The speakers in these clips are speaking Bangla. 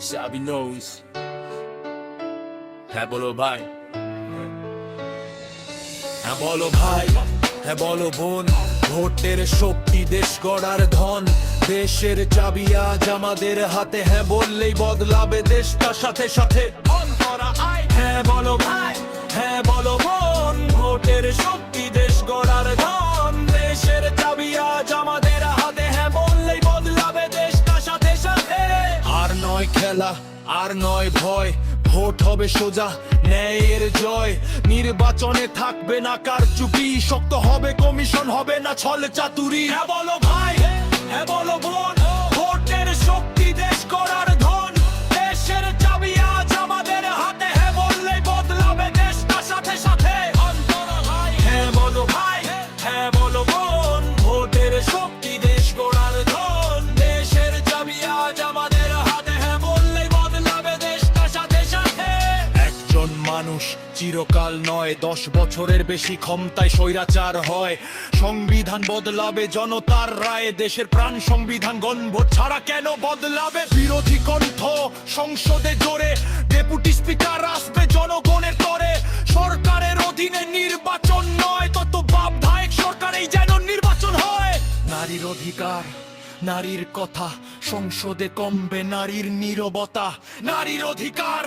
Shabby knows. হ্যাঁ বলো ভাই, হ্যাঁ বলো ভাই, হ্যাঁ বলো বোন। ভোটের শক্তি দেশ গড়ার ধন, দেশের চাবি আজ আমাদের হাতে। হ্যাঁ বললেই বদলাবে দেশটা সাথে সাথে। হ্যাঁ বলো ভাই, হ্যাঁ বলো বোন। ভোটের শক্তি দেশ গড়ার ধন, দেশের চাবি আজ আমাদের হাতে। হ্যাঁ বললেই বদলাবে দেশটা সাথে সাথে। আর নয় খেলা, আর নয় ভয়, ভোট হবে সোজা, ন্যায়ের জয়। নির্বাচনে থাকবে না কারচুপি, শক্ত হবে কমিশন, হবে না ছল চাতুরি। হ্যাঁ বলো ভাই, হ্যাঁ বলো বোন। ভোটের শক্তি দেশ গড়ার ধন, দেশের চাবি আজ আমাদের হাতে। হ্যাঁ বললেই বদলাবে দেশটা সাথে সাথে। হ্যাঁ বলো ভাই, হ্যাঁ বলো বোন। ভোটের শক্তি দেশ গড়ার ধন, দেশের চাবি আজ আমাদের হাতে। হ্যাঁ বললেই বদলাবে দেশটা সাথে সাথে। একজন মানুষ চিরকাল নয়, 10 বছরের বেশি ক্ষমতায় স্বৈরাচার হয়। সংবিধান বদলাবে জনতার রায়ে, দেশের প্রাণ সংবিধান গণভোট ছাড়া কেন বদলাবে? বিরোধী কণ্ঠ সংসদে জোরে, ডেপুটি স্পিকার আসবে জনগণের তরে। সরকারের অধীনে নির্বাচন নয়, তত ভাবধায়ক সরকারেই যেন নির্বাচন হয়। নারীর অধিকার, নারীর কথা, সংসদে কমবে নারীর নীরবতা। নারীর অধিকার,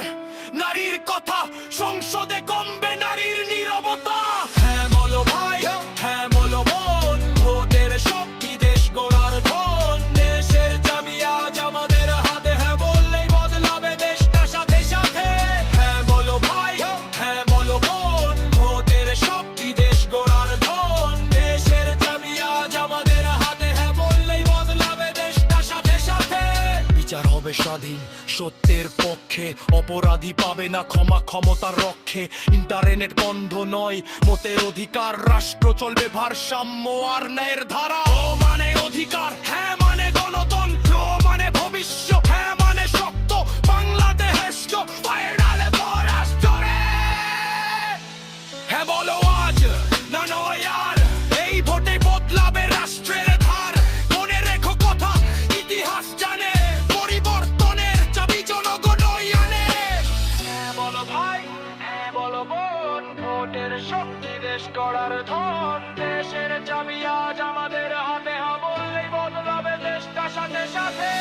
নারীর কথা, সংসদে কমবে নারীর নীরবতা। হ্যাঁ বলো ভাই, হ্যাঁ বলো বোন। ভোটের শক্তি দেশ গড়ার ধন, দেশের চাবি আজ আমাদের হাতে। হ্যাঁ বললেই বদলাবে দেশটা সাথে সাথে। হ্যাঁ বলো ভাই, হ্যাঁ বলো বোন। ভোটের শক্তি দেশ গড়ার ধন, দেশের চাবি আজ আমাদের হাতে। হ্যাঁ বললেই বদলাবে দেশটা সাথে সাথে। বিচার হবে স্বাধীন, সত্যের পক্ষে। অপরাধী পাবে না ক্ষমা, ক্ষমতার রক্ষে। ইন্টারনেট বন্ধ নয়, মতের অধিকার। রাষ্ট্র চলবে ভারসাম্য আর ন্যায়ের ধারা। ও মানে অধিকার, হ্যাঁ মানে গণতন্ত্র। মানে ভবিষ্যৎ, হ্যাঁ মানে শক্ত বাংলাদেশ। ফাইনালে রাষ্ট্রে হ্যাঁ বলো আজ, না নয় আর। এই ভোটে বদলাবে রাষ্ট্রের ধার। মনে রেখো কথা, ইতিহাস জানে, পরিবর্তনের চাবি জনগণই আনে। হ্যাঁ বলো ভাই, হ্যাঁ বলো বোন। ভোটের শক্তি দেশ গড়ার ধন, দেশের চাবি আজ আমাদের হাতে। হ্যাঁ বললেই বদলাবে দেশটা সাথে সাথে।